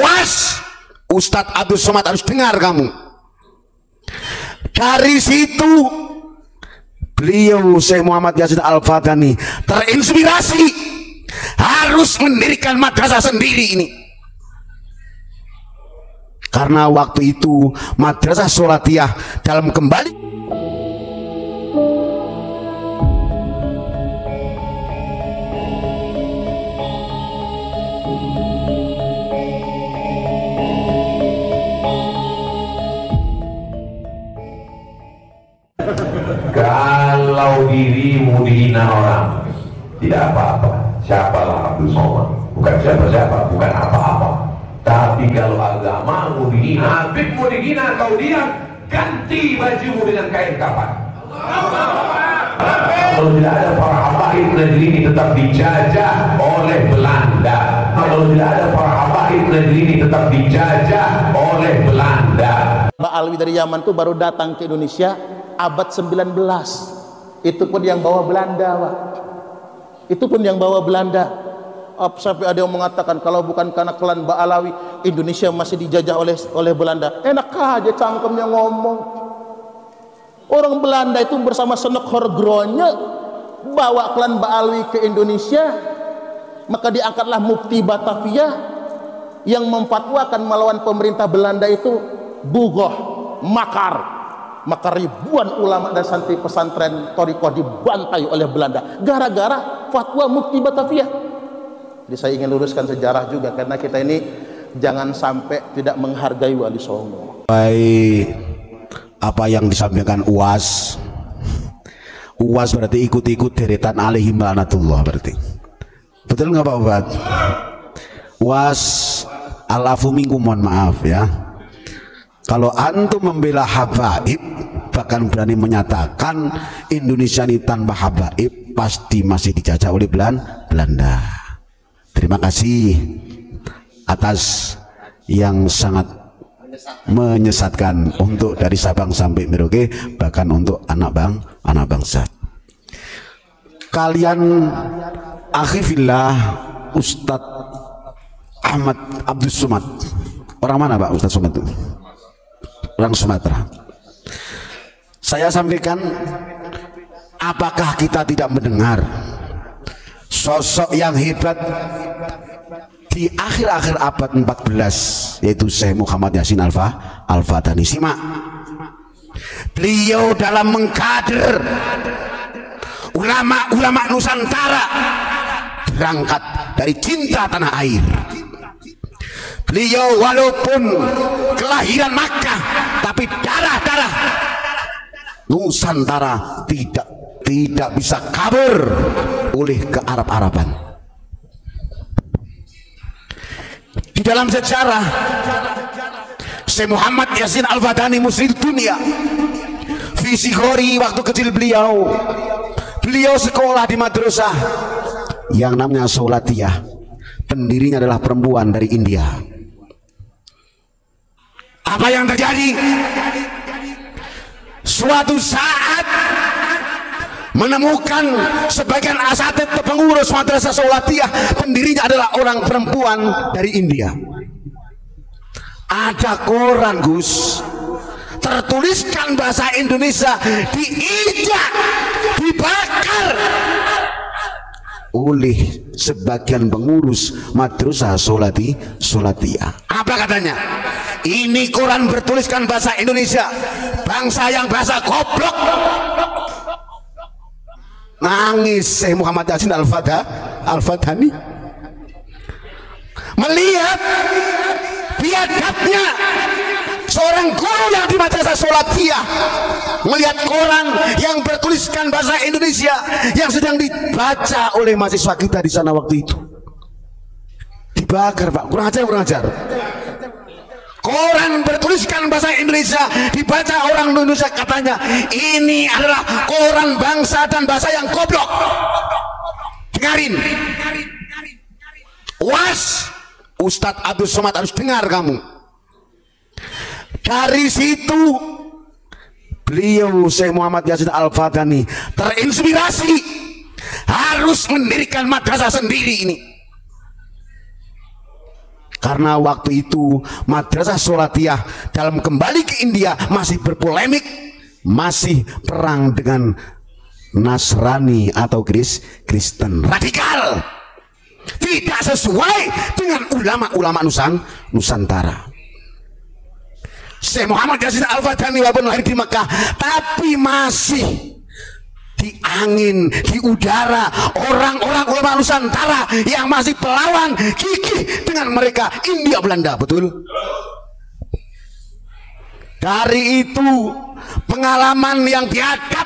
Was, Ustadz Abdul Somad harus dengar kamu. Dari situ beliau Syekh Muhammad Yasin Al-Fatani terinspirasi harus mendirikan madrasah sendiri ini. Karena waktu itu madrasah Sholatiyah dalam kembali kalau dirimu dihina orang tidak apa-apa. Siapalah Abdul Somad? Bukan siapa-siapa, bukan apa-apa. Tapi kalau agamamu dihina, Habibmu dihina, kau diam, ganti bajumu dengan kain kafan. Kalau tidak ada para habaib, negeri ini tetap dijajah oleh Belanda. Kalau tidak ada para habaib, negeri ini tetap dijajah oleh Belanda. Mbak Alwi dari Yaman tuh baru datang ke Indonesia abad 19. Itu pun yang bawa Belanda, Pak. Itu pun yang bawa Belanda. Sampai ada yang mengatakan kalau bukan karena klan Mbak Alawi, Indonesia masih dijajah oleh Belanda. Enak aja cangkemnya ngomong. Orang Belanda itu bersama Senok Horgronya bawa klan Mbak Alwi ke Indonesia. Maka diangkatlah Mufti Batavia yang memfatwakan melawan pemerintah Belanda itu bugoh, makar. Maka ribuan ulama dan santri pesantren Thariqah dibantai oleh Belanda gara-gara fatwa Mufti Batavia. Jadi saya ingin luruskan sejarah juga karena kita ini jangan sampai tidak menghargai Wali Songo. Baik, apa yang disampaikan UAS berarti ikut-ikut deretan alaihim laknatullah berarti. Betul nggak Pak Ubad? UAS alafu minkum, mohon maaf ya. Kalau antum membela habaib, bahkan berani menyatakan Indonesia ini tanpa habaib, pasti masih dijajah oleh Belanda. Terima kasih atas yang sangat menyesatkan untuk dari Sabang sampai Merauke, bahkan untuk anak bangsa. Kalian akhifillah Ustadz Ahmad Abdul Somad. Orang mana Pak Ustadz Somad itu? Orang Sumatera. Saya sampaikan, apakah kita tidak mendengar sosok yang hebat di akhir-akhir abad 14, yaitu Syekh Muhammad Yasin Al-Fatani. Simak, beliau dalam mengkader ulama-ulama Nusantara berangkat dari cinta tanah air. Beliau walaupun kelahiran Makkah, tapi darah-darah Nusantara tidak bisa kabur oleh kearab-araban. Di dalam sejarah Syekh Muhammad Yasin Al-Fatani Muslim Dunia, visi Gori waktu kecil beliau sekolah di madrasah yang namanya Sholatiyah. Pendirinya adalah perempuan dari India. Apa yang terjadi? Suatu saat menemukan sebagian asatid pengurus madrasah Sholatiyah, pendirinya adalah orang perempuan dari India. Ada koran Gus, tertuliskan bahasa Indonesia, diinjak, dibakar oleh sebagian pengurus madrasah Sholatiyah. Apa katanya? Ini koran bertuliskan bahasa Indonesia, bangsa yang bahasa goblok. Nangis Syekh Muhammad Yasin Al-Fatani melihat biadabnya seorang guru yang di madrasah Sholatiyah, melihat koran yang bertuliskan bahasa Indonesia yang sedang dibaca oleh mahasiswa kita di sana waktu itu. Dibakar Pak, kurang ajar. Koran bertuliskan bahasa Indonesia dibaca orang Indonesia, katanya ini adalah koran bangsa dan bahasa yang goblok. Dengarin, was, Ustadz Abdul Somad harus dengar kamu. Dari situ beliau Syekh Muhammad Yasin Al-Fatani terinspirasi harus mendirikan madrasah sendiri ini. Karena waktu itu Madrasah Sholatiyah dalam kembali ke India masih berpolemik, masih perang dengan Nasrani atau Kristen radikal, tidak sesuai dengan ulama-ulama Nusantara. Syekh Muhammad Yasin Al-Fatani walaupun lahir di Mekah, tapi masih di angin, di udara orang-orang ulama Nusantara yang masih pelawan gigih dengan mereka India Belanda, betul? Dari itu pengalaman yang dihadap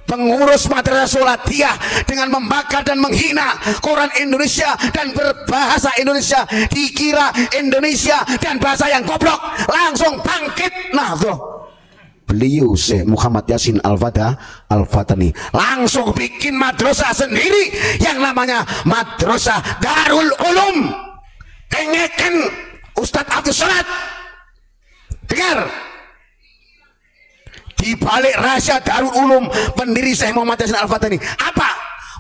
pengurus Madrasah Sholatiyah dengan membakar dan menghina koran Indonesia dan berbahasa Indonesia, dikira Indonesia dan bahasa yang goblok, langsung bangkit. Nah tuh beliau Syekh Muhammad Yasin Al-Fatani langsung bikin madrasah sendiri yang namanya Madrasah Darul Ulum. Dengarkan Ustadz Abdul Somad, dengar. Di balik rahasia Darul Ulum pendiri Syekh Muhammad Yasin Al-Fatani apa?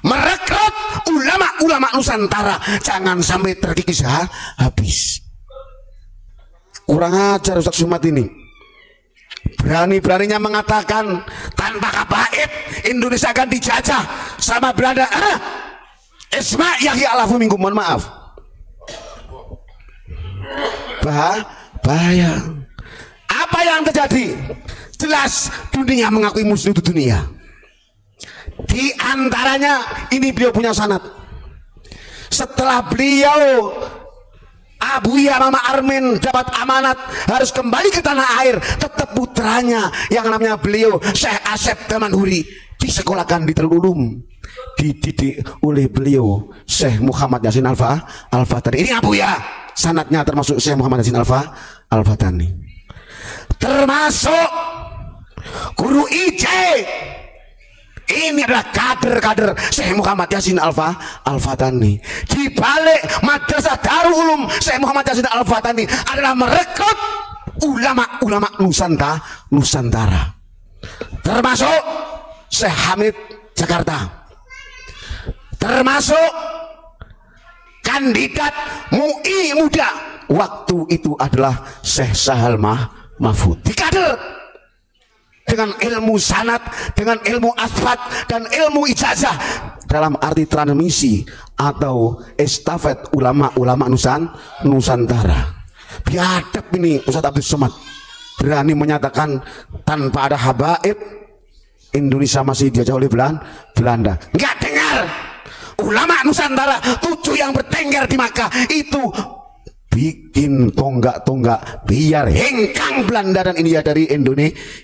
Merekrut ulama-ulama Nusantara, jangan sampai terkikis habis. Kurang ajar Ustaz Somad ini, berani-beraninya mengatakan tanpa kabaib Indonesia akan dijajah sama Belanda. Isma Yahya Alafu Minggu, mohon maaf, bahaya. Apa yang terjadi? Jelas dunia mengakui muslim itu dunia. Di antaranya ini beliau punya sanad. Setelah beliau Abuya Mama Armin dapat amanat harus kembali ke tanah air, tetap putranya yang namanya beliau Syekh Asep Tamanhuri disekolahkan di Darul Ulum, dididik oleh beliau Syekh Muhammad Yasin Al-Fatani. Ini Abuya, sanadnya termasuk Syekh Muhammad Yasin Al-Fatani, termasuk guru IJ. Ini adalah kader-kader Syekh Muhammad Yasin Al-Fatani. Di balik Madrasah Darul Ulum, Syekh Muhammad Yasin Al-Fatani adalah merekrut ulama-ulama Nusantara, termasuk Syekh Hamid Jakarta, termasuk kandidat MUI muda waktu itu adalah Syekh Sahal Mahfud. Dikader dengan ilmu sanad, dengan ilmu asfat dan ilmu ijazah dalam arti transmisi atau estafet ulama-ulama Nusantara. Biadab ini Ustadz Abdul Somad berani menyatakan tanpa ada habaib Indonesia masih dijajah oleh Belanda. Enggak dengar ulama Nusantara 7 yang bertengger di Makkah itu bikin tonggak-tonggak biar hengkang Belanda dan India dari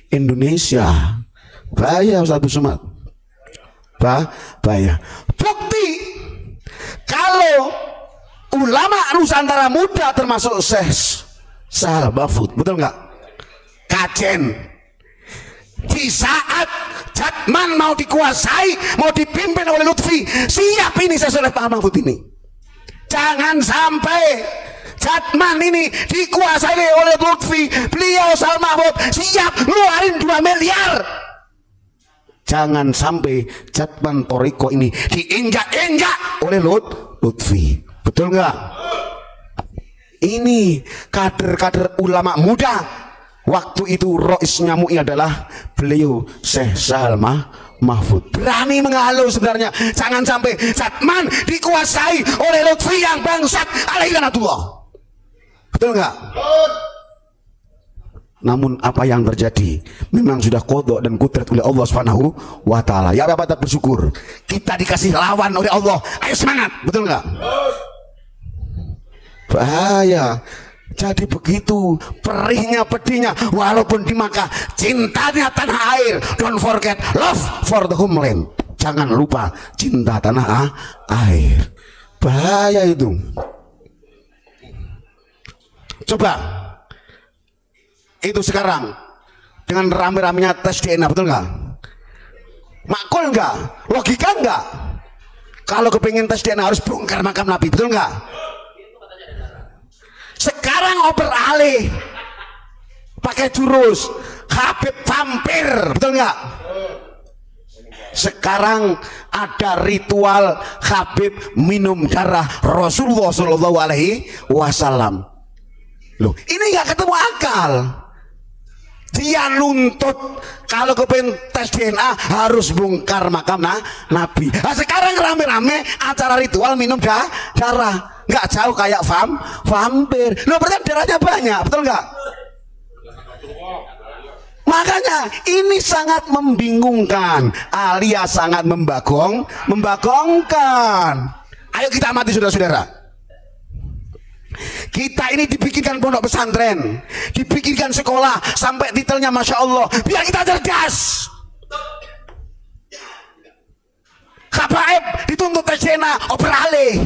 Indonesia. Bahaya Ustaz Abdul Somad, bahaya. Bukti kalau ulama Nusantara muda termasuk Syekh Sahal Mahfud, betul nggak? Kajen di saat Jatman mau dikuasai, mau dipimpin oleh Lutfi, siap ini Syekh Sahal Mahfud ini. Jangan sampai Jatman ini dikuasai oleh Lutfi, beliau Sahal Mahfud siap ngeluarin 2 miliar. Jangan sampai Jatman Toriko ini diinjak-injak oleh Lutfi, betul nggak? Ini kader-kader ulama muda waktu itu. Roisnya MUI adalah beliau Syekh Sahal Mahfud, berani menghalau sebenarnya. Jangan sampai Jatman dikuasai oleh Lutfi yang bangsat alaihi laknatullah. Betul nggak? Namun apa yang terjadi memang sudah kodok dan kudrat oleh Allah Subhanahu wa Ta'ala. Ya Bapak bersyukur kita dikasih lawan oleh Allah. Ayo semangat, betul nggak? Bahaya. Jadi begitu perihnya pedihnya, walaupun di Makkah cintanya tanah air. Don't forget love for the homeland. Jangan lupa cinta tanah air. Bahaya itu. Coba itu sekarang dengan rame-ramenya tes DNA, betul nggak? Makul nggak? Logika nggak? Kalau kepingin tes DNA harus bongkar makam Nabi, betul nggak? Sekarang beralih pakai jurus Habib vampir, betul nggak? Sekarang ada ritual Habib minum darah Rasulullah Shallallahu Alaihi Wasallam. Loh, ini nggak ketemu akal. Dia nuntut kalau kepengen tes DNA harus bongkar makam Nabi. Nah, sekarang rame-rame acara ritual minum darah, nggak jauh kayak vampir. Loh, berarti darahnya banyak, betul nggak? Makanya ini sangat membingungkan, alias sangat membagongkan. Ayo kita amati saudara-saudara. Kita ini dibikinkan pondok pesantren, dibikinkan sekolah sampai titelnya Masya Allah, biar kita cerdas. Habaib dituntut tes DNA, operasi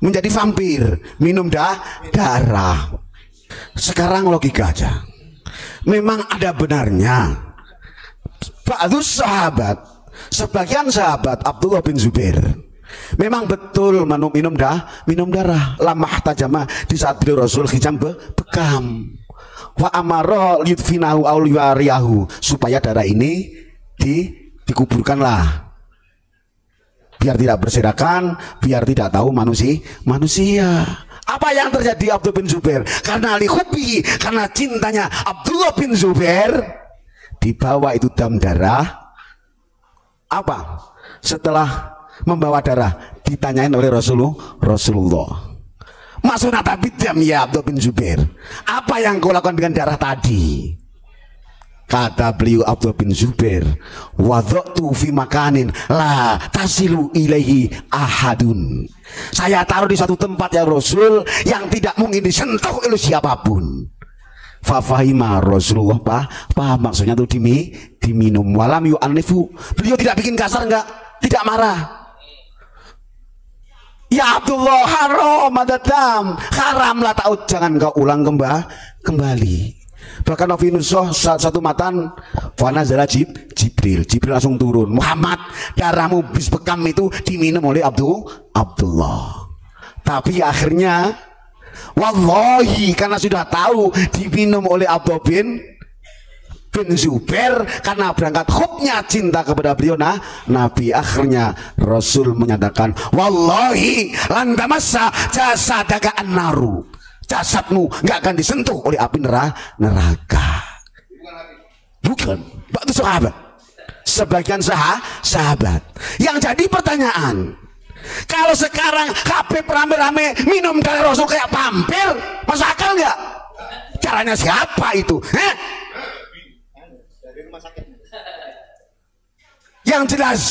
menjadi vampir, minum darah. Sekarang logika aja. Memang ada benarnya. Ba'dus sahabat, sebagian sahabat Abdullah bin Zubair memang betul minum darah. Lamah tajamah di saat beliau Rasul hijam bekam. Wa amara lidfinahu awliwariyahu, supaya darah ini dikuburkanlah, biar tidak berserakan, biar tidak tahu manusia. Apa yang terjadi Abdullah bin Zubair? Karena lihubi, karena cintanya Abdullah bin Zubair, dibawa itu dam darah. Apa? Setelah membawa darah ditanyain oleh Rasulullah, maksudnya tapi diam ya Abdullah bin Zubair, apa yang kau lakukan dengan darah tadi? Kata beliau Abdullah bin Zubair, wadhatu fi makanin la tasilu ilaihi ahadun. Saya taruh di satu tempat ya Rasul yang tidak mungkin disentuh oleh siapapun. Fafahima Rasulullah paham maksudnya itu diminum. Walam yu'anifu, beliau tidak bikin kasar, enggak, tidak marah. Ya Abdullah, haram adatam, haramlah tahu, jangan kau ulang kembali. Bahkan Nabi Nusoh satu matan, fanazala Jibril langsung turun. Muhammad, darahmu bis bekam itu diminum oleh Abdullah. Tapi akhirnya, wallahi, karena sudah tahu diminum oleh Abdullah bin Zubair, karena berangkat hubnya cinta kepada beliau Nabi, akhirnya Rasul menyatakan, wallahi lantamassa jasadaka annaru, jasadmu nggak akan disentuh oleh api neraka. Bukan, itu sahabat, sebagian sahabat. Yang jadi pertanyaan, kalau sekarang Habib rame-rame minum darah Rasul kayak vampir, masuk akal nggak? Caranya siapa itu? Yang jelas,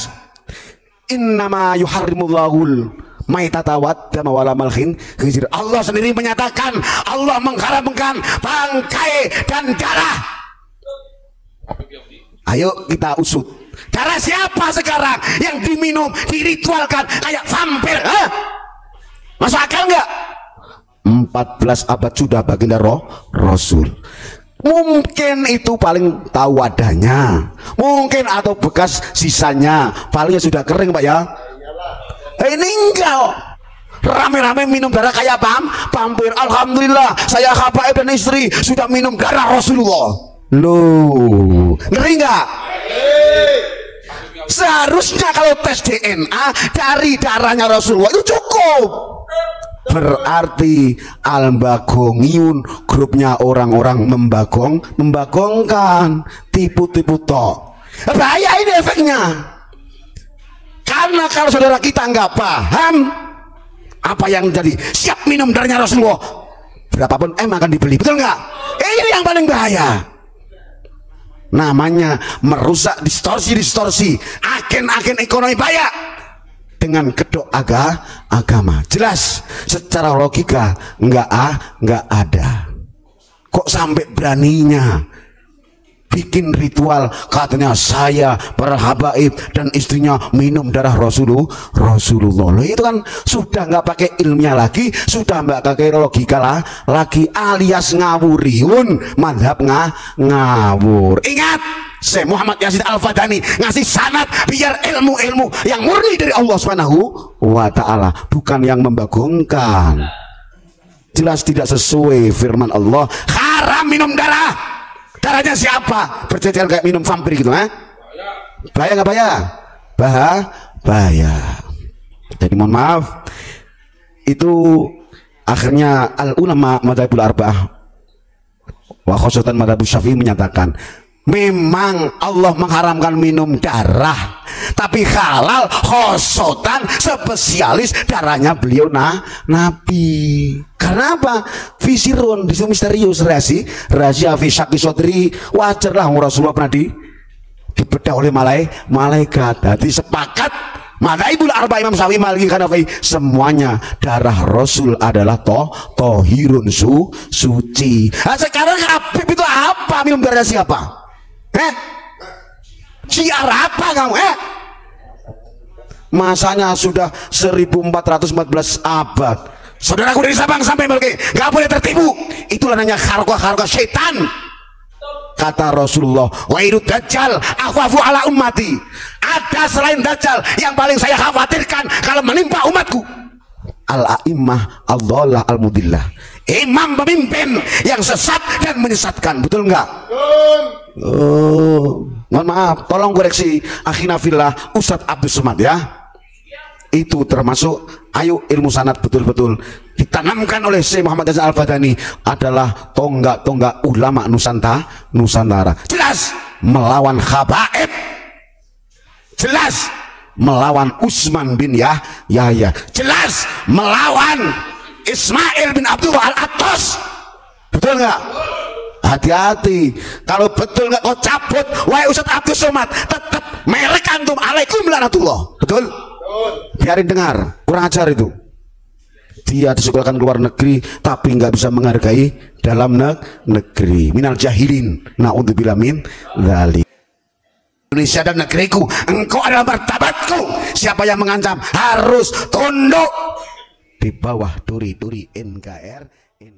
innama yuharrimullahul maitata waddama walamal khinzir. Allah sendiri menyatakan, Allah mengharamkan bangkai dan darah. Ayo kita usut, darah siapa sekarang yang diminum, diritualkan kayak vampir? Masuk akal nggak? 14 abad sudah baginda Rasul. Mungkin itu paling tahu wadahnya, mungkin atau bekas sisanya, palingnya sudah kering Pak ya. Ini enggak, rame-rame minum darah kayak vampir. Alhamdulillah saya habaib dan istri sudah minum darah Rasulullah. Loh, ngeri enggak? Seharusnya kalau tes DNA dari darahnya Rasulullah itu cukup. Berarti al-bagongiyun, grupnya orang-orang membagongkan, tipu-tipu tok. Bahaya ini efeknya. Karena kalau saudara kita nggak paham apa yang jadi, siap minum darahnya Rasulullah, berapapun akan dibeli, betul nggak? Ini yang paling bahaya. Namanya merusak, distorsi agen-agen ekonomi banyak dengan kedok agama. Jelas secara logika nggak ada. Kok sampai beraninya bikin ritual, katanya saya para habaib dan istrinya minum darah Rasulullah. Loh, itu kan sudah nggak pakai ilmiah lagi, sudah nggak pakai logika lagi, alias ngawuriun, madhab ngawur. Ingat, Syekh Muhammad Yasin Al-Fadani ngasih sanad biar ilmu-ilmu yang murni dari Allah Subhanahu wa ta'ala, bukan yang membagongkan. Jelas tidak sesuai firman Allah, haram minum darah. Darahnya siapa? Berjajar kayak minum vampir gitu, Bahaya nggak bahaya? Bahaya. Jadi mohon maaf, itu akhirnya al ulama madzhabul arba'ah wa khususan madzhab Syafi'i menyatakan memang Allah mengharamkan minum darah, tapi halal khosotan spesialis darahnya beliau Nabi. Karena apa? Fisirun, itu misterius, rahasia fi syaqi sodri. Wajarlah Rasulullah pernah dibedah oleh malaikat. Jadi sepakat madzhabul arba'ah Imam Syafi'i, Maliki, Hanafi, semuanya darah Rasul adalah tohirun, suci. Nah, sekarang Habib itu apa? Minum darah siapa? Syiar apa kamu? Masanya sudah 1414 abad. Saudaraku dari Sabang sampai Merauke, gak boleh tertipu. Itulah namanya kharqa setan. Kata Rasulullah, wa iru dajjal akhwafu ala ummati. Ada selain dajjal yang paling saya khawatirkan kalau menimpa umatku. Al-a'immah al-dhallah al-mudillah. Imam pemimpin yang sesat dan menyesatkan. Betul enggak? Oh, mohon maaf, tolong koreksi akhina fillah Ustadz Abdul Somad ya. Itu termasuk ayo ilmu sanad betul-betul ditanamkan oleh Syekh Muhammad Yazin Al-Badani, adalah tonggak-tonggak ulama Nusantara. Jelas melawan khabaib, jelas melawan Utsman bin Yahya, jelas melawan Ismail bin Abdullah Al-Attas. Betul nggak? Hati-hati, kalau betul nggak kau cabut, wahai Ustadz Abdul Somad, tetap merek antum alaikum laknatullah. Betul? Biarin dengar, kurang ajar itu. Dia disekolahkan ke luar negeri tapi nggak bisa menghargai dalam negeri. Minal jahilin, na'udzubillah min dzalik. Indonesia dan negeriku, engkau adalah martabatku. Siapa yang mengancam harus tunduk di bawah duri-duri NKRI.